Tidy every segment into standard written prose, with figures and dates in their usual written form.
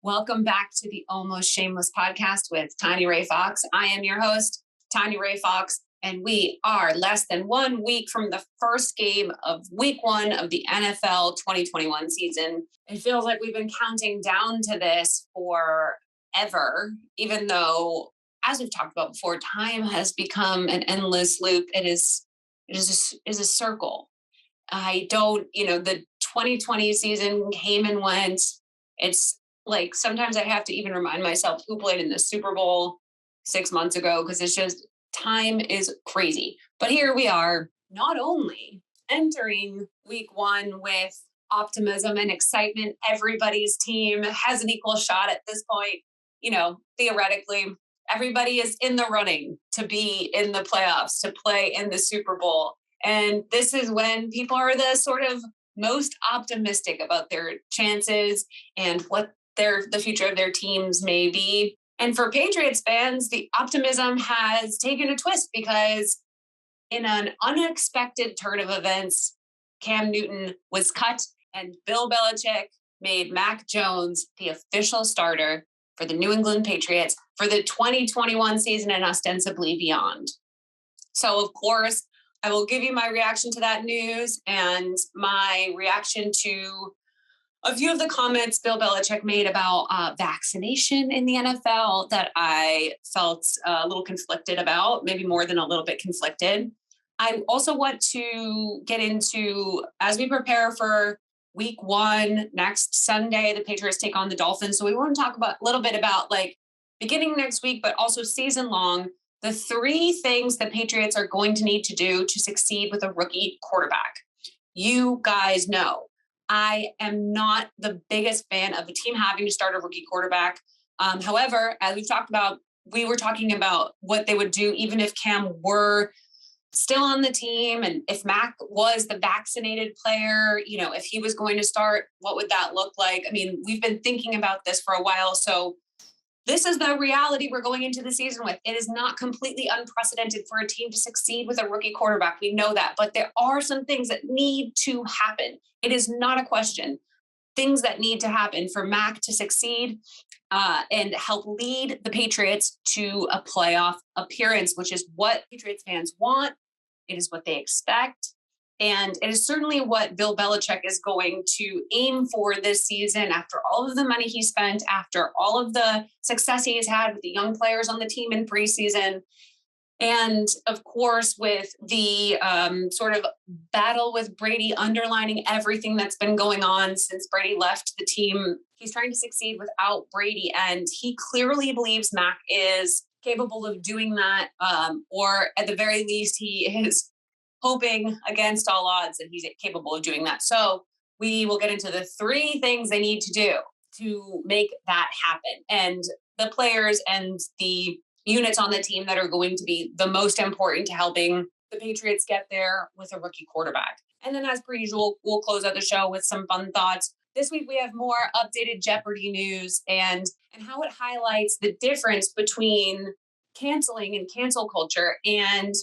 Welcome back to the Almost Shameless podcast with Tanya Ray Fox. I am your host, Tanya Ray Fox, and we are less than 1 week from the first game of week 1 of the NFL 2021 season. It feels like we've been counting down to this forever, even though, as we've talked about before, time has become an endless loop. It is a circle. The 2020 season came and went. It's like sometimes I have to even remind myself who played in the Super Bowl 6 months ago, because it's just time is crazy. But here we are, not only entering week 1 with optimism and excitement. Everybody's team has an equal shot at this point. Theoretically, everybody is in the running to be in the playoffs, to play in the Super Bowl. And this is when people are the sort of most optimistic about their chances and what the future of their teams may be. And for Patriots fans, the optimism has taken a twist because in an unexpected turn of events, Cam Newton was cut and Bill Belichick made Mac Jones the official starter for the New England Patriots for the 2021 season and ostensibly beyond. So, of course, I will give you my reaction to that news and my reaction to a few of the comments Bill Belichick made about vaccination in the NFL that I felt a little conflicted about, maybe more than a little bit conflicted. I also want to get into, as we prepare for week 1 next Sunday, the Patriots take on the Dolphins. So we want to talk a little bit about beginning next week, but also season long, the 3 things the Patriots are going to need to do to succeed with a rookie quarterback. You guys know I am not the biggest fan of a team having to start a rookie quarterback. However, as we've talked about, we were talking about what they would do even if Cam were still on the team, and if Mac was the vaccinated player, if he was going to start, what would that look like? I mean, we've been thinking about this for a while. So this is the reality we're going into the season with. It is not completely unprecedented for a team to succeed with a rookie quarterback. We know that, but there are some things that need to happen. It is not a question. Things that need to happen for Mac to succeed and help lead the Patriots to a playoff appearance, which is what Patriots fans want. It is what they expect. And it is certainly what Bill Belichick is going to aim for this season after all of the money he spent, after all of the success he has had with the young players on the team in preseason. And of course, with the sort of battle with Brady underlining everything that's been going on since Brady left the team, he's trying to succeed without Brady. And he clearly believes Mac is capable of doing that, or at the very least, he is hoping against all odds that he's capable of doing that. So we will get into the 3 things they need to do to make that happen. And the players and the units on the team that are going to be the most important to helping the Patriots get there with a rookie quarterback. And then as per usual, we'll close out the show with some fun thoughts. This week, we have more updated Jeopardy news and how it highlights the difference between canceling and cancel culture and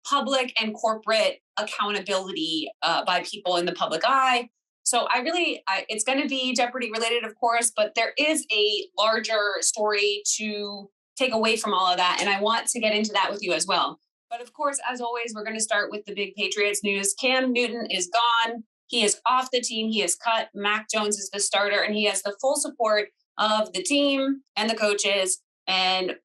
public and corporate accountability by people in the public eye. So it's going to be Jeopardy related, of course, but there is a larger story to take away from all of that. And I want to get into that with you as well. But of course, as always, we're going to start with the big Patriots news. Cam Newton is gone. He is off the team. He is cut. Mac Jones is the starter, and he has the full support of the team and the coaches. And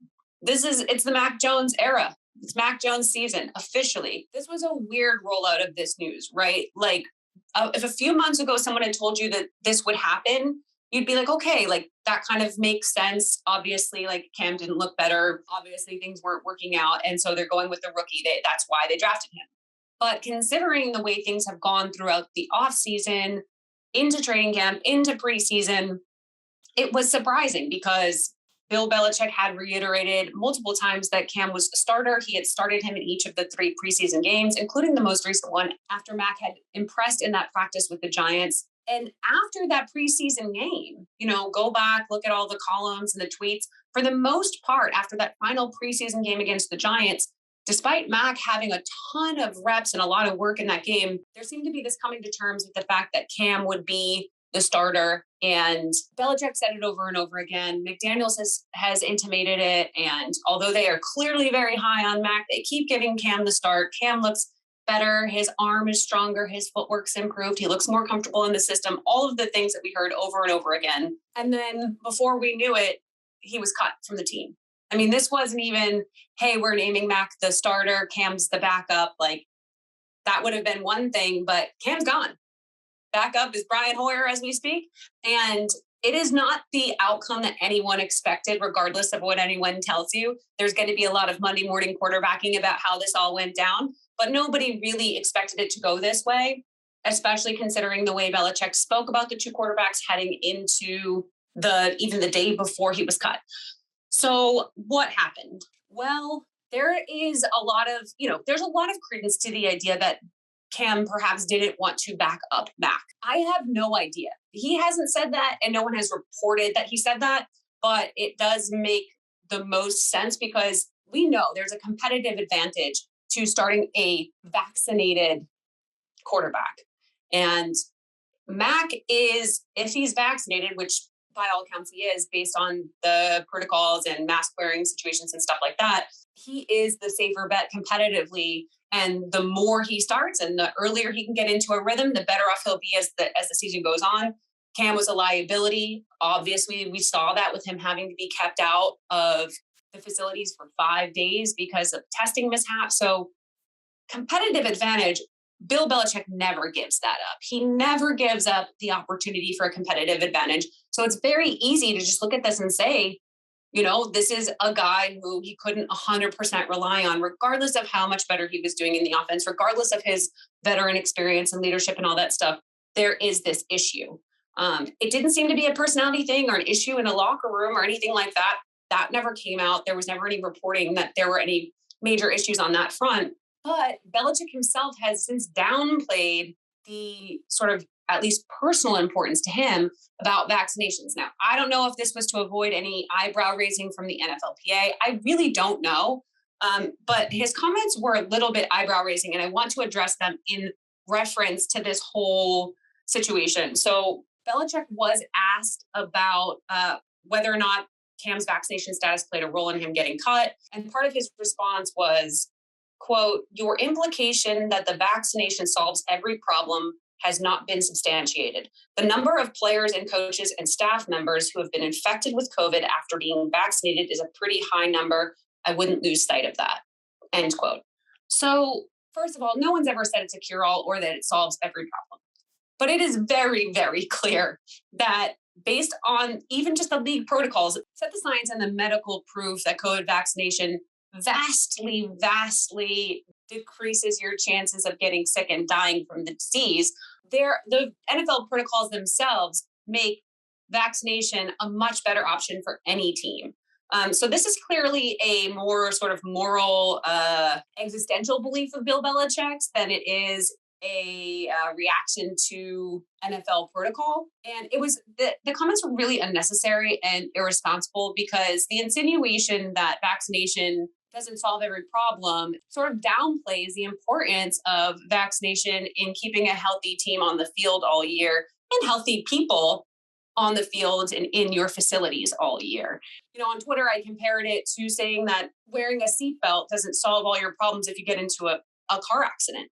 it's the Mac Jones era. It's Mac Jones season officially. This was a weird rollout of this news, right? If a few months ago someone had told you that this would happen, you'd be like, okay, that kind of makes sense. Obviously, Cam didn't look better. Obviously, things weren't working out. And so they're going with the rookie. That's why they drafted him. But considering the way things have gone throughout the offseason, into training camp, into preseason, it was surprising because Bill Belichick had reiterated multiple times that Cam was a starter. He had started him in each of the 3 preseason games, including the most recent one after Mac had impressed in that practice with the Giants. And after that preseason game, go back, look at all the columns and the tweets. For the most part, after that final preseason game against the Giants, despite Mac having a ton of reps and a lot of work in that game, there seemed to be this coming to terms with the fact that Cam would be the starter. And Belichick said it over and over again. McDaniels has intimated it. And although they are clearly very high on Mac, they keep giving Cam the start. Cam looks better. His arm is stronger. His footwork's improved. He looks more comfortable in the system. All of the things that we heard over and over again. And then before we knew it, he was cut from the team. I mean, this wasn't even, hey, we're naming Mac the starter, Cam's the backup. Like, that would have been one thing, but Cam's gone. Backup is Brian Hoyer as we speak. And it is not the outcome that anyone expected, regardless of what anyone tells you. There's going to be a lot of Monday morning quarterbacking about how this all went down, but nobody really expected it to go this way, especially considering the way Belichick spoke about the two quarterbacks heading into even the day before he was cut. So what happened? Well, there is there's a lot of credence to the idea that Cam perhaps didn't want to back up Mac. I have no idea. He hasn't said that, and no one has reported that he said that, but it does make the most sense because we know there's a competitive advantage to starting a vaccinated quarterback. And Mac is, if he's vaccinated, which by all accounts he is, based on the protocols and mask wearing situations and stuff like that, he is the safer bet competitively. And the more he starts and the earlier he can get into a rhythm, the better off he'll be as the season goes on. Cam was a liability. Obviously, we saw that with him having to be kept out of the facilities for 5 days because of testing mishaps. So competitive advantage, Bill Belichick never gives that up. He never gives up the opportunity for a competitive advantage. So it's very easy to just look at this and say, this is a guy who he couldn't 100% rely on, regardless of how much better he was doing in the offense, regardless of his veteran experience and leadership and all that stuff. There is this issue. It didn't seem to be a personality thing or an issue in a locker room or anything like that. That never came out. There was never any reporting that there were any major issues on that front. But Belichick himself has since downplayed the sort of at least personal importance to him about vaccinations. Now, I don't know if this was to avoid any eyebrow raising from the NFLPA. I really don't know. But his comments were a little bit eyebrow raising, and I want to address them in reference to this whole situation. So Belichick was asked about whether or not Cam's vaccination status played a role in him getting cut. And part of his response was, quote, "Your implication that the vaccination solves every problem has not been substantiated. The number of players and coaches and staff members who have been infected with COVID after being vaccinated is a pretty high number. I wouldn't lose sight of that," end quote. So first of all, no one's ever said it's a cure-all or that it solves every problem. But it is very, very clear that based on even just the league protocols, set the science and the medical proof that COVID vaccination vastly, vastly decreases your chances of getting sick and dying from the disease. The NFL protocols themselves make vaccination a much better option for any team. So this is clearly a more sort of moral, existential belief of Bill Belichick's than it is a reaction to NFL protocol. And it was the comments were really unnecessary and irresponsible because the insinuation that vaccination doesn't solve every problem sort of downplays the importance of vaccination in keeping a healthy team on the field all year and healthy people on the field and in your facilities all year. On Twitter, I compared it to saying that wearing a seatbelt doesn't solve all your problems if you get into a car accident.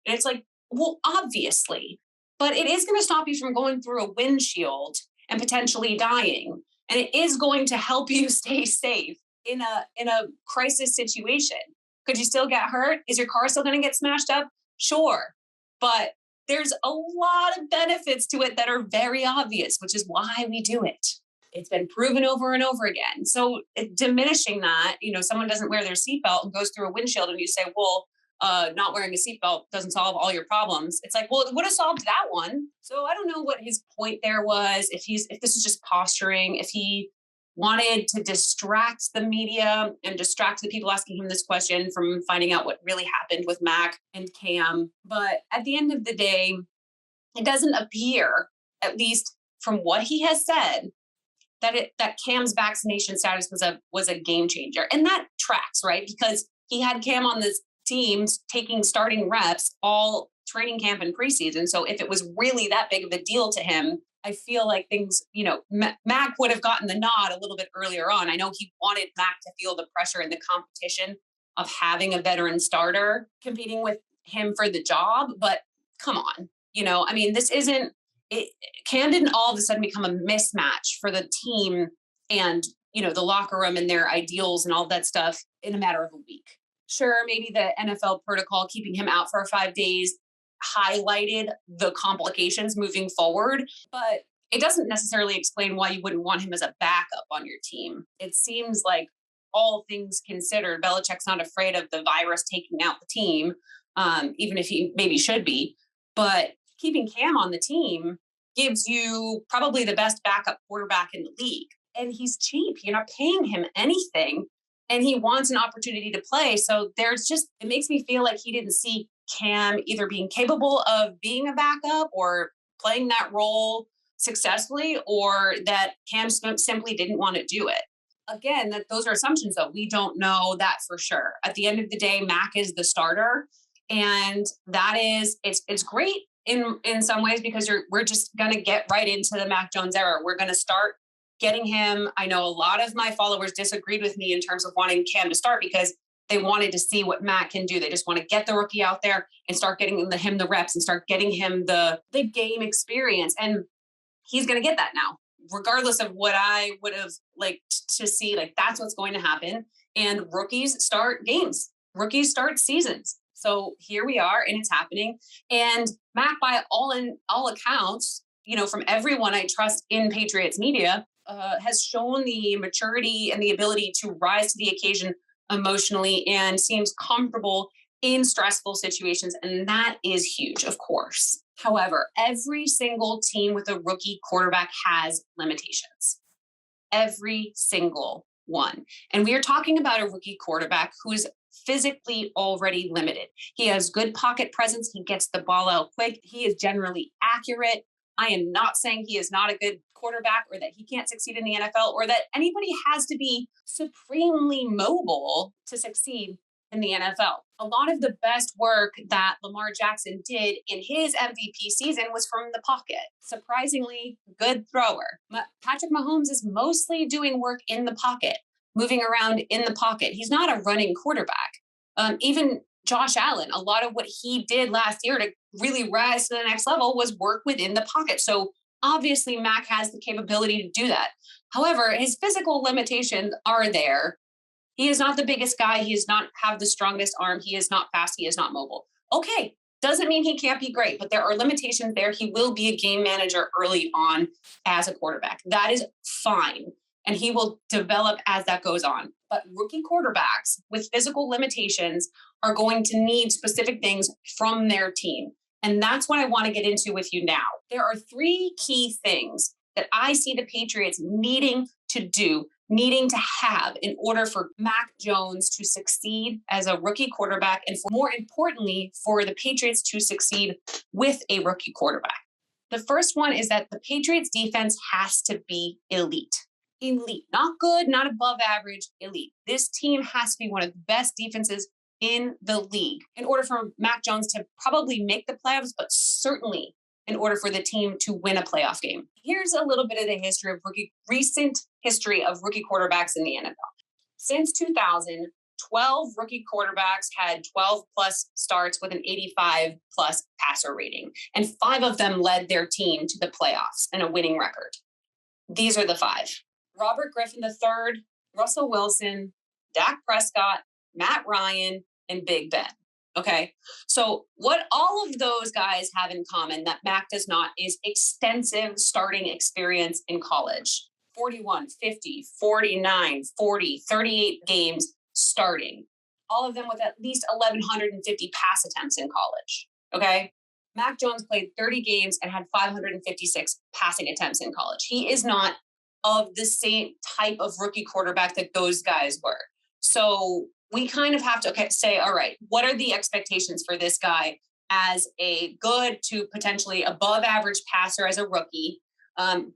And it's like, well, obviously, but it is going to stop you from going through a windshield and potentially dying. And it is going to help you stay safe in a crisis situation. Could you still get hurt? Is your car still going to get smashed up? Sure. But there's a lot of benefits to it that are very obvious, which is why we do it. It's been proven over and over again. So diminishing that, someone doesn't wear their seatbelt and goes through a windshield and you say, well, not wearing a seatbelt doesn't solve all your problems. It's like, well, it would have solved that one. So I don't know what his point there was, if this is just posturing, if he wanted to distract the media and distract the people asking him this question from finding out what really happened with Mac and Cam. But at the end of the day, it doesn't appear, at least from what he has said, that Cam's vaccination status was a game changer. And that tracks, right? Because he had Cam on this teams taking starting reps all training camp and preseason. So if it was really that big of a deal to him I feel like things, Mac would have gotten the nod a little bit earlier on. I know he wanted Mac to feel the pressure and the competition of having a veteran starter competing with him for the job, but come on, this isn't it. Cam didn't all of a sudden become a mismatch for the team and, the locker room and their ideals and all that stuff in a matter of a week. Sure, maybe the NFL protocol keeping him out for 5 days highlighted the complications moving forward, but it doesn't necessarily explain why you wouldn't want him as a backup on your team. It seems like, all things considered, Belichick's not afraid of the virus taking out the team, even if he maybe should be. But keeping Cam on the team gives you probably the best backup quarterback in the league. And he's cheap. You're not paying him anything. And he wants an opportunity to play. So it makes me feel like he didn't see Cam either being capable of being a backup or playing that role successfully, or that Cam simply didn't want to do it. Again, those are assumptions, though. We don't know that for sure. At the end of the day, Mac is the starter. And it's great in some ways, because we're just going to get right into the Mac Jones era. We're going to start getting him. I know a lot of my followers disagreed with me in terms of wanting Cam to start because they wanted to see what Mac can do. They just want to get the rookie out there and start getting him the reps and start getting him the game experience. And he's going to get that now, regardless of what I would have liked to see. Like, that's what's going to happen. And rookies start games. Rookies start seasons. So here we are, and it's happening. And Mac, by all accounts, from everyone I trust in Patriots media, has shown the maturity and the ability to rise to the occasion emotionally and seems comfortable in stressful situations. And that is huge, of course. However, every single team with a rookie quarterback has limitations. Every single one. And we are talking about a rookie quarterback who is physically already limited. He has good pocket presence. He gets the ball out quick. He is generally accurate. I am not saying he is not a good quarterback or that he can't succeed in the NFL or that anybody has to be supremely mobile to succeed in the NFL. A lot of the best work that Lamar Jackson did in his MVP season was from the pocket. Surprisingly good thrower. Patrick Mahomes is mostly doing work in the pocket, moving around in the pocket. He's not a running quarterback. Even Josh Allen, a lot of what he did last year to really rise to the next level was work within the pocket. So obviously Mac has the capability to do that. However, his physical limitations are there. He is not the biggest guy. He does not have the strongest arm. He is not fast. He is not mobile. Okay, doesn't mean he can't be great, but there are limitations there. He will be a game manager early on as a quarterback. That is fine. And he will develop as that goes on. But rookie quarterbacks with physical limitations are going to need specific things from their team. And that's what I want to get into with you now. There are 3 key things that I see the Patriots needing to have in order for Mac Jones to succeed as a rookie quarterback, and more importantly, for the Patriots to succeed with a rookie quarterback. The first one is that the Patriots defense has to be elite. Elite, not good, not above average, elite. This team has to be one of the best defenses in the league in order for Mac Jones to probably make the playoffs, but certainly in order for the team to win a playoff game. Here's a little bit of the recent history of rookie quarterbacks in the NFL. Since 2000, 12 rookie quarterbacks had 12 plus starts with an 85 plus passer rating, and 5 of them led their team to the playoffs and a winning record. These are the 5. Robert Griffin III, Russell Wilson, Dak Prescott, Matt Ryan, and Big Ben. Okay, so what all of those guys have in common that Mac does not is extensive starting experience in college. 41, 50, 49, 40, 38 games starting. All of them with at least 1,150 pass attempts in college. Okay, Mac Jones played 30 games and had 556 passing attempts in college. He is not of the same type of rookie quarterback that those guys were. So we kind of have to say, all right, what are the expectations for this guy as a good to potentially above average passer as a rookie,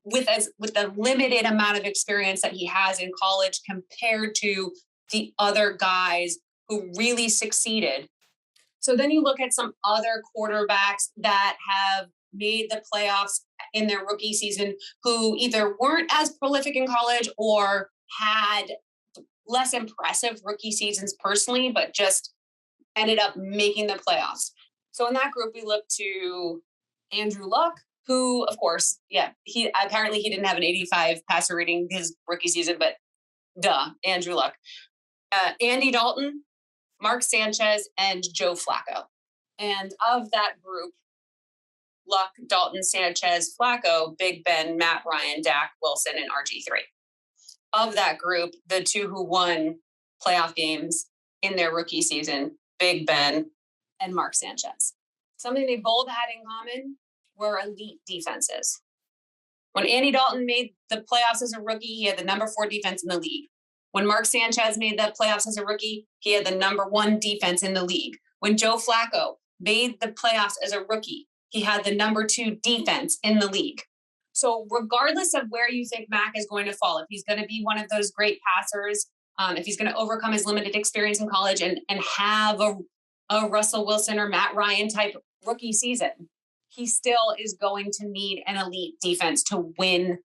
with the limited amount of experience that he has in college compared to the other guys who really succeeded. So then you look at some other quarterbacks that have made the playoffs in their rookie season who either weren't as prolific in college or had less impressive rookie seasons personally, but just ended up making the playoffs. So in that group, we look to Andrew Luck, who, of course, he didn't have an 85 passer rating his rookie season, but Andrew Luck. Andy Dalton, Mark Sanchez, and Joe Flacco. And of that group, Luck, Dalton, Sanchez, Flacco, Big Ben, Matt Ryan, Dak, Wilson, and RG3. Of that group, the two who won playoff games in their rookie season, Big Ben and Mark Sanchez. Something they both had in common were elite defenses. When Andy Dalton made the playoffs as a rookie, he had the number 4 defense in the league. When Mark Sanchez made the playoffs as a rookie, he had the number 1 defense in the league. When Joe Flacco made the playoffs as a rookie, he had the number 2 defense in the league. So regardless of where you think Mac is going to fall, if he's going to be one of those great passers, if he's going to overcome his limited experience in college and have a Russell Wilson or Matt Ryan type rookie season, he still is going to need an elite defense to win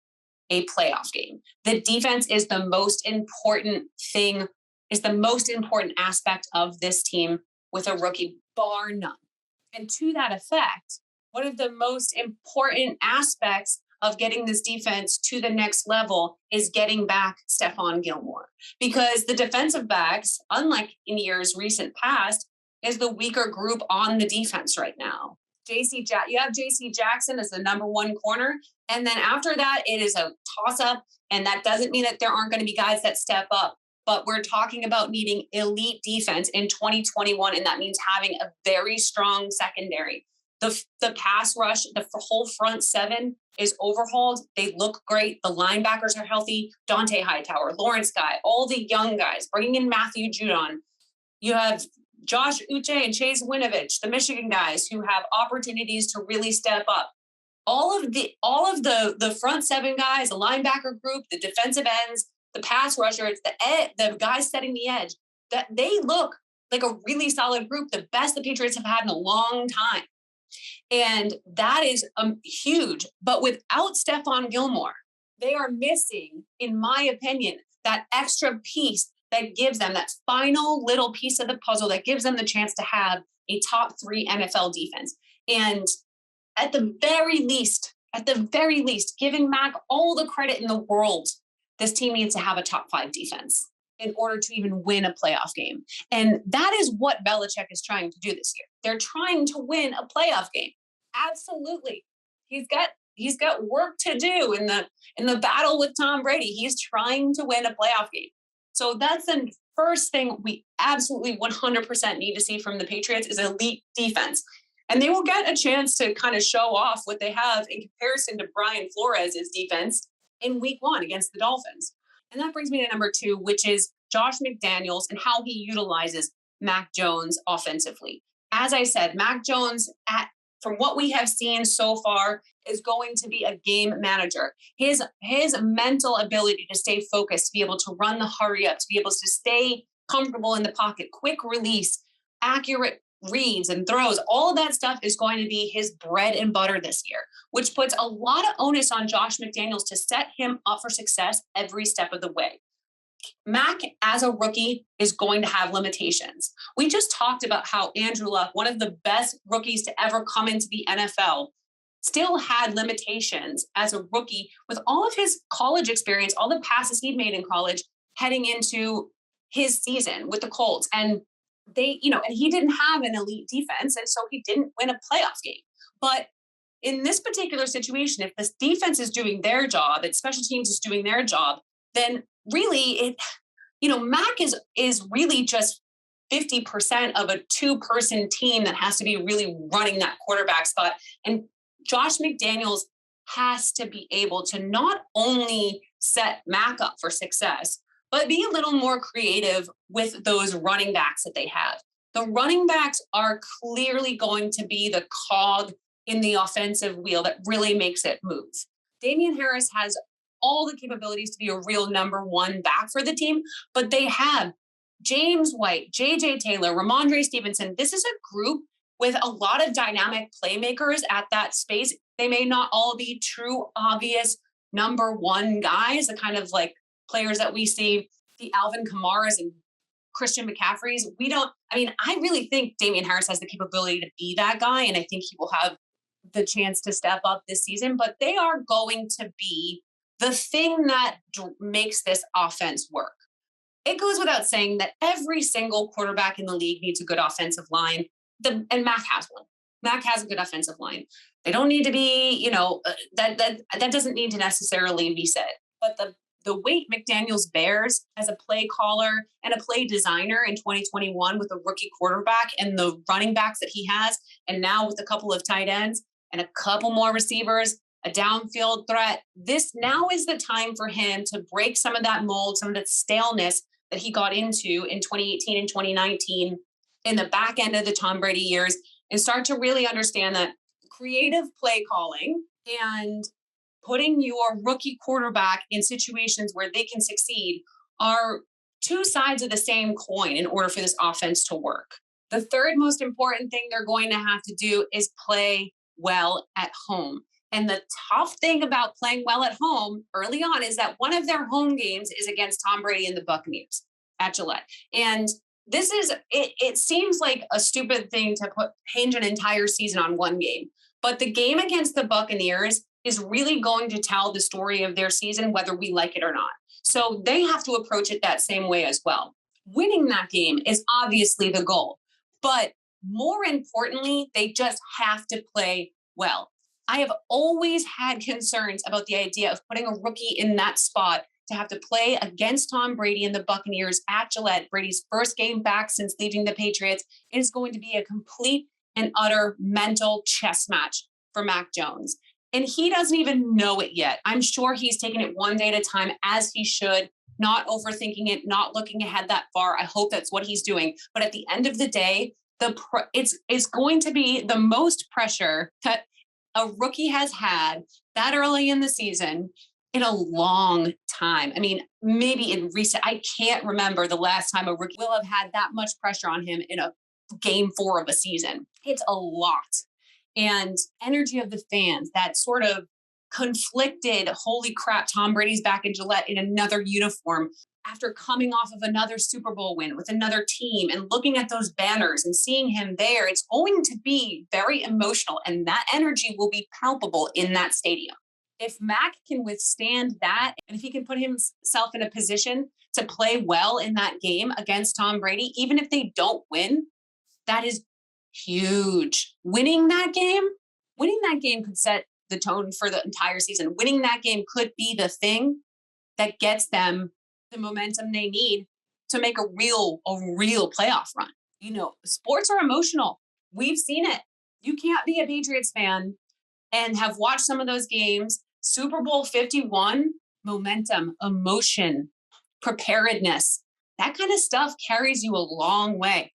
a playoff game. The defense is the most important thing, is the most important aspect of this team with a rookie, bar none. And to that effect, one of the most important aspects of getting this defense to the next level is getting back Stephon Gilmore, because the defensive backs, unlike in years recent past, is the weaker group on the defense right now. You have JC Jackson as the number 1 corner. And then after that, it is a toss up. And that doesn't mean that there aren't going to be guys that step up, but we're talking about needing elite defense in 2021. And that means having a very strong secondary. The pass rush, the whole front 7 is overhauled. They look great. The linebackers are healthy. Dante Hightower, Lawrence Guy, all the young guys, bringing in Matthew Judon. You have Josh Uche and Chase Winovich, the Michigan guys who have opportunities to really step up. All of the front 7 guys, the linebacker group, the defensive ends, the pass rushers, the guys setting the edge, that they look like a really solid group, the best the Patriots have had in a long time. And that is huge. But without Stephon Gilmore, they are missing, in my opinion, that extra piece that gives them that final little piece of the puzzle that gives them the chance to have a top 3 NFL defense. And at the very least, giving Mac all the credit in the world, this team needs to have a top 5 defense in order to even win a playoff game. And that is what Belichick is trying to do this year. They're trying to win a playoff game. Absolutely. He's got work to do in the battle with Tom Brady. He's trying to win a playoff game. So that's the first thing we absolutely 100% need to see from the Patriots is elite defense. And they will get a chance to kind of show off what they have in comparison to Brian Flores' defense in week 1 against the Dolphins. And that brings me to number 2, which is Josh McDaniels and how he utilizes Mac Jones offensively. As I said, Mac Jones, from what we have seen so far, is going to be a game manager. His mental ability to stay focused, to be able to run the hurry up, to be able to stay comfortable in the pocket, quick release, accurate reads and throws, all of that stuff is going to be his bread and butter this year, which puts a lot of onus on Josh McDaniels to set him up for success every step of the way. Mac, as a rookie, is going to have limitations. We just talked about how Andrew Luck, one of the best rookies to ever come into the NFL, still had limitations as a rookie with all of his college experience, all the passes he'd made in college heading into his season with the Colts. And and he didn't have an elite defense, and so he didn't win a playoff game. But in this particular situation, if this defense is doing their job and special teams is doing their job, then really Mac is really just 50% of a 2-person team that has to be really running that quarterback spot. And Josh McDaniels has to be able to not only set Mac up for success, but be a little more creative with those running backs that they have. The running backs are clearly going to be the cog in the offensive wheel that really makes it move. Damian Harris has all the capabilities to be a real number 1 back for the team, but they have James White, J.J. Taylor, Ramondre Stevenson. This is a group with a lot of dynamic playmakers at that space They may not all be true, obvious number one guys, the kind of like players that we see, the Alvin Kamaras and Christian McCaffreys. I really think Damian Harris has the capability to be that guy. And I think he will have the chance to step up this season, but they are going to be the thing that makes this offense work. It goes without saying that every single quarterback in the league needs a good offensive line. And Mac has one. Mac has a good offensive line. They don't need to be, that doesn't need to necessarily be said. But the weight McDaniels bears as a play caller and a play designer in 2021 with a rookie quarterback and the running backs that he has, and now with a couple of tight ends and a couple more receivers, a downfield threat, this now is the time for him to break some of that mold, some of that staleness that he got into in 2018 and 2019 in the back end of the Tom Brady years, and start to really understand that creative play calling and putting your rookie quarterback in situations where they can succeed are two sides of the same coin in order for this offense to work. The third most important thing they're going to have to do is play well at home. And the tough thing about playing well at home early on is that one of their home games is against Tom Brady and the Buccaneers at Gillette. And it seems like a stupid thing to hinge an entire season on one game. But the game against the Buccaneers is really going to tell the story of their season, whether we like it or not. So they have to approach it that same way as well. Winning that game is obviously the goal. But more importantly, they just have to play well. I have always had concerns about the idea of putting a rookie in that spot to have to play against Tom Brady and the Buccaneers at Gillette. Brady's first game back since leaving the Patriots. It is going to be a complete and utter mental chess match for Mac Jones. And he doesn't even know it yet. I'm sure he's taking it one day at a time, as he should, not overthinking it, not looking ahead that far. I hope that's what he's doing. But at the end of the day, it's going to be the most pressure that a rookie has had that early in the season in a long time. I mean, maybe in recent, I can't remember the last time a rookie will have had that much pressure on him in a game 4 of a season. It's a lot. And energy of the fans, that sort of conflicted, holy crap, Tom Brady's back in Gillette in another uniform after coming off of another Super Bowl win with another team, and looking at those banners and seeing him there. It's going to be very emotional, and that energy will be palpable in that stadium. If Mac can withstand that, and if he can put himself in a position to play well in that game against Tom Brady, even if they don't win, that is huge. Winning that game could set the tone for the entire season. Winning that game could be the thing that gets them the momentum they need to make a real playoff run. You know, sports are emotional. We've seen it. You can't be a Patriots fan and have watched some of those games. Super Bowl 51, momentum, emotion, preparedness, that kind of stuff carries you a long way.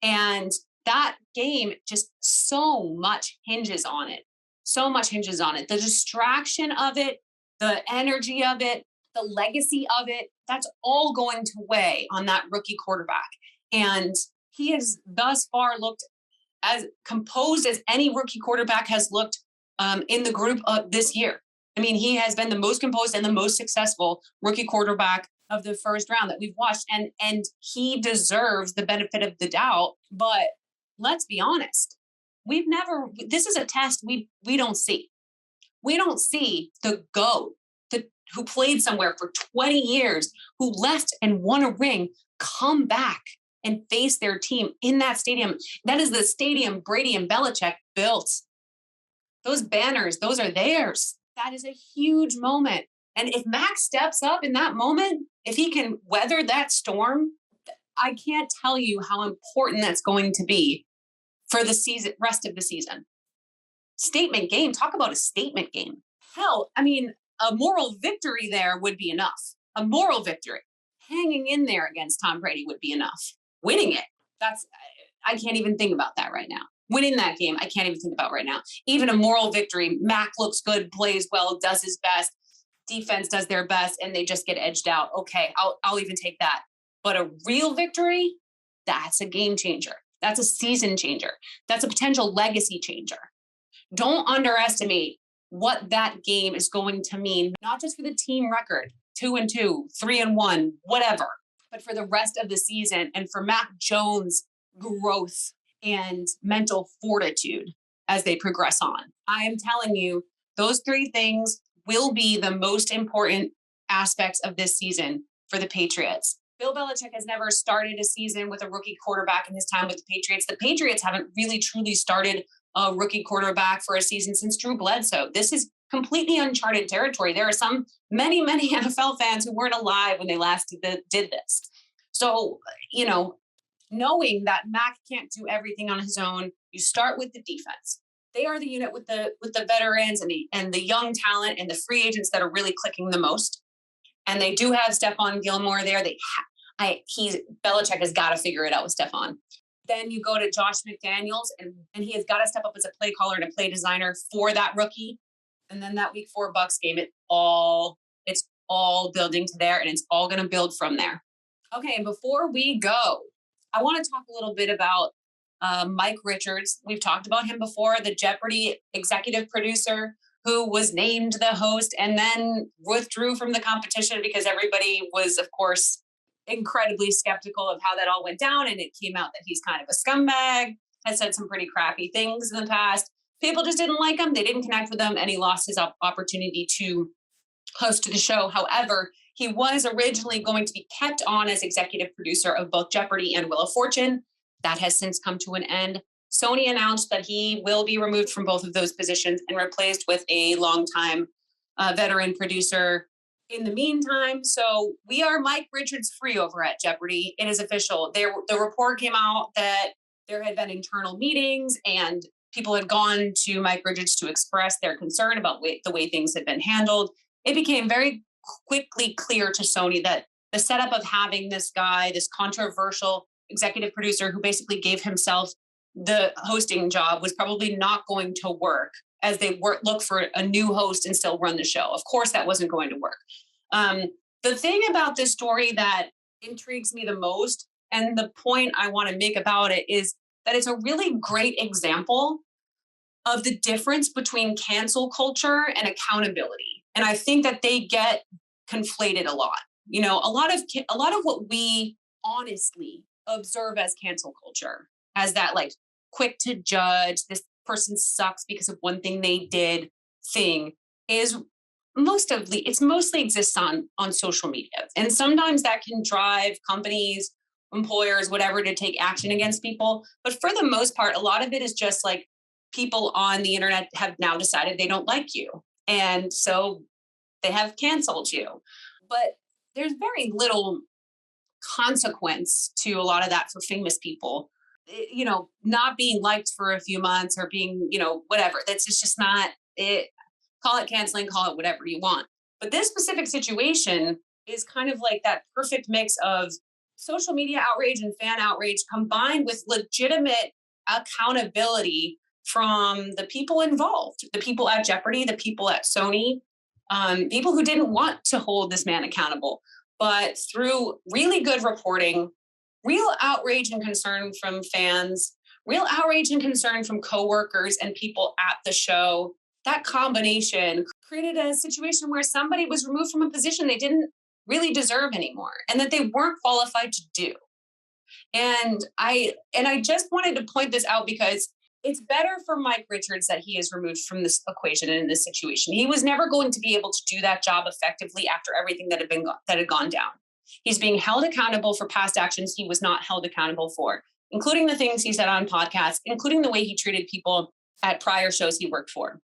And that game, just so much hinges on it. So much hinges on it. The distraction of it, the energy of it, the legacy of it, that's all going to weigh on that rookie quarterback. And he has thus far looked as composed as any rookie quarterback has looked in the group this year. I mean, he has been the most composed and the most successful rookie quarterback of the first round that we've watched. And he deserves the benefit of the doubt. But let's be honest, this is a test we don't see. We don't see the GOAT, who played somewhere for 20 years, who left and won a ring, come back and face their team in that stadium. That is the stadium Brady and Belichick built. Those banners, those are theirs. That is a huge moment. And if Max steps up in that moment, if he can weather that storm, I can't tell you how important that's going to be for the season, rest of the season. Statement game. Talk about a statement game. Hell, I mean, a moral victory there would be enough. A moral victory. Hanging in there against Tom Brady would be enough. Winning it, I can't even think about that right now. Winning that game, I can't even think about right now. Even a moral victory, Mac looks good, plays well, does his best, defense does their best, and they just get edged out. Okay, I'll even take that. But a real victory, that's a game changer. That's a season changer. That's a potential legacy changer. Don't underestimate what that game is going to mean, not just for the team record, 2-2, 3-1, whatever, but for the rest of the season and for Mac Jones' growth and mental fortitude as they progress on. I am telling you, those three things will be the most important aspects of this season for the Patriots. Bill Belichick has never started a season with a rookie quarterback in his time with the Patriots. The Patriots haven't really truly started a rookie quarterback for a season since Drew Bledsoe. This is completely uncharted territory. There are many NFL fans who weren't alive when they last did this. So, knowing that Mac can't do everything on his own, you start with the defense. They are the unit with the veterans and the young talent and the free agents that are really clicking the most. And they do have Stephon Gilmore there. Belichick has got to figure it out with Stephon. Then you go to Josh McDaniels, and he has got to step up as a play caller and a play designer for that rookie. And then that Week 4 Bucs game, it's all building to there, and it's all going to build from there. Okay, and before we go, I want to talk a little bit about Mike Richards. We've talked about him before, the Jeopardy executive producer who was named the host and then withdrew from the competition because everybody was, of course, incredibly skeptical of how that all went down. And it came out that he's kind of a scumbag, has said some pretty crappy things in the past. People just didn't like him. They didn't connect with him, and he lost his opportunity to host the show. However, he was originally going to be kept on as executive producer of both Jeopardy and Wheel of Fortune. That has since come to an end. Sony announced that he will be removed from both of those positions and replaced with a longtime veteran producer in the meantime. So we are Mike Richards free over at Jeopardy. It is official. The report came out that there had been internal meetings and people had gone to Mike Richards to express their concern about the way things had been handled. It became very quickly clear to Sony that the setup of having this guy, this controversial executive producer who basically gave himself the hosting job, was probably not going to work as they look for a new host and still run the show. Of course, that wasn't going to work. The thing about this story that intrigues me the most, and the point I want to make about it, is that it's a really great example of the difference between cancel culture and accountability. And I think that they get conflated a lot. A lot of what we honestly observe as cancel culture, as that like quick to judge, this person sucks because of one thing they did thing, is mostly exists on social media. And sometimes that can drive companies, employers, whatever, to take action against people. But for the most part, a lot of it is just like people on the internet have now decided they don't like you. And so they have canceled you. But there's very little consequence to a lot of that for famous people. Not being liked for a few months or being, whatever. That's just not it. Call it canceling, call it whatever you want. But this specific situation is kind of like that perfect mix of social media outrage and fan outrage combined with legitimate accountability from the people involved, the people at Jeopardy, the people at Sony, people who didn't want to hold this man accountable. But through really good reporting, real outrage and concern from fans, real outrage and concern from coworkers and people at the show, that combination created a situation where somebody was removed from a position they didn't really deserve anymore and that they weren't qualified to do. And I just wanted to point this out because it's better for Mike Richards that he is removed from this equation and in this situation. He was never going to be able to do that job effectively after everything that had gone down. He's being held accountable for past actions he was not held accountable for, including the things he said on podcasts, including the way he treated people at prior shows he worked for.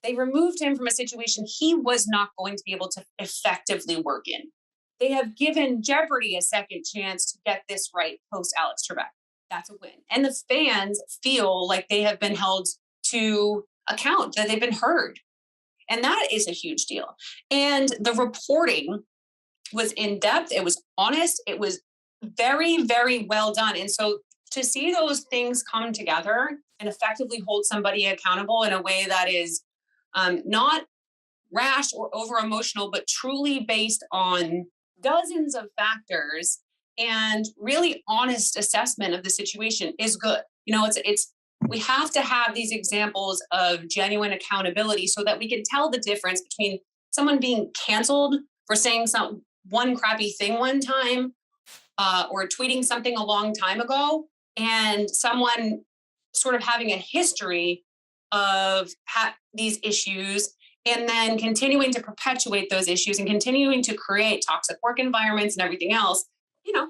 They removed him from a situation he was not going to be able to effectively work in. They have given Jeopardy a second chance to get this right post Alex Trebek. That's a win. And the fans feel like they have been held to account, that they've been heard. And that is a huge deal. And the reporting was in depth. It was honest. It was very, very well done. And so to see those things come together and effectively hold somebody accountable in a way that is not rash or over emotional, but truly based on dozens of factors and really honest assessment of the situation is good. It's We have to have these examples of genuine accountability so that we can tell the difference between someone being canceled for saying one crappy thing one time, or tweeting something a long time ago, and someone sort of having a history of these issues and then continuing to perpetuate those issues and continuing to create toxic work environments and everything else.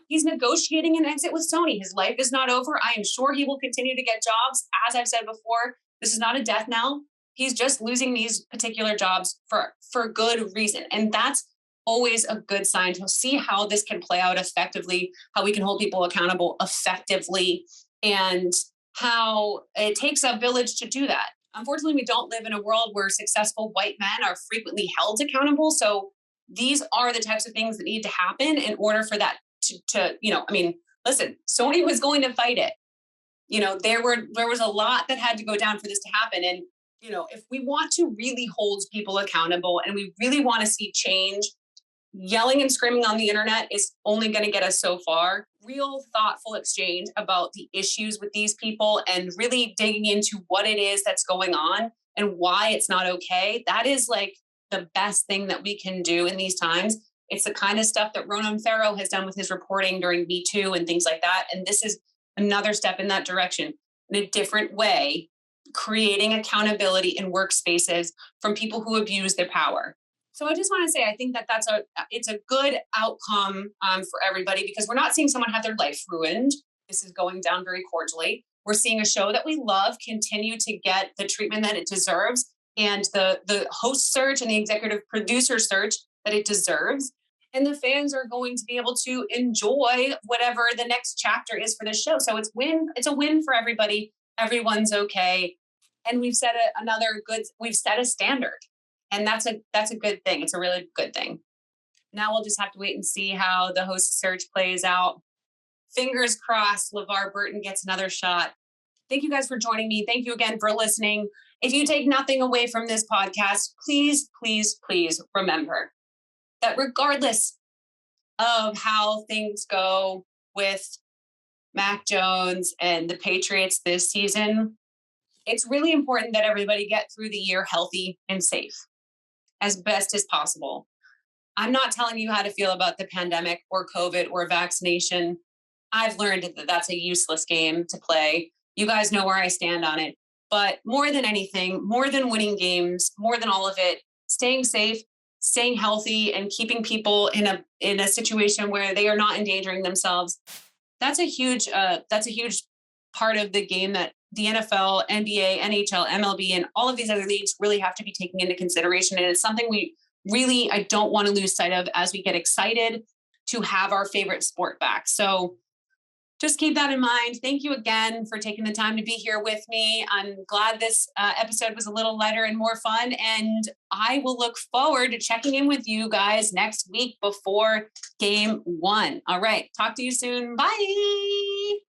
He's negotiating an exit with Sony. His life is not over. I am sure he will continue to get jobs. As I've said before, this is not a death knell. He's just losing these particular jobs for good reason. And that's always a good sign to see how this can play out effectively, how we can hold people accountable effectively, and how it takes a village to do that. Unfortunately, we don't live in a world where successful white men are frequently held accountable. So these are the types of things that need to happen in order for that listen, Sony was going to fight it. There was a lot that had to go down for this to happen. And, if we want to really hold people accountable and we really want to see change, yelling and screaming on the internet is only going to get us so far. Real thoughtful exchange about the issues with these people and really digging into what it is that's going on and why it's not okay. That is like the best thing that we can do in these times. It's the kind of stuff that Ronan Farrow has done with his reporting during Me Too and things like that. And this is another step in that direction, in a different way, creating accountability in workspaces from people who abuse their power. So I just want to say, I think that it's a good outcome for everybody, because we're not seeing someone have their life ruined. This is going down very cordially. We're seeing a show that we love continue to get the treatment that it deserves, and the host search and the executive producer search that it deserves. And the fans are going to be able to enjoy whatever the next chapter is for this show. So it's a win for everybody. Everyone's okay. And we've set a standard. And that's a good thing. It's a really good thing. Now we'll just have to wait and see how the host search plays out. Fingers crossed, LeVar Burton gets another shot. Thank you guys for joining me. Thank you again for listening. If you take nothing away from this podcast, please, please, please remember that regardless of how things go with Mac Jones and the Patriots this season, it's really important that everybody get through the year healthy and safe as best as possible. I'm not telling you how to feel about the pandemic or COVID or vaccination. I've learned that that's a useless game to play. You guys know where I stand on it. But more than anything, more than winning games, more than all of it, staying safe, staying healthy, and keeping people in a situation where they are not endangering themselves. That's a huge part of the game that the NFL, NBA, NHL, MLB, and all of these other leagues really have to be taking into consideration. And it's something I don't want to lose sight of as we get excited to have our favorite sport back. So just keep that in mind. Thank you again for taking the time to be here with me. I'm glad this episode was a little lighter and more fun. And I will look forward to checking in with you guys next week before game 1. All right. Talk to you soon. Bye.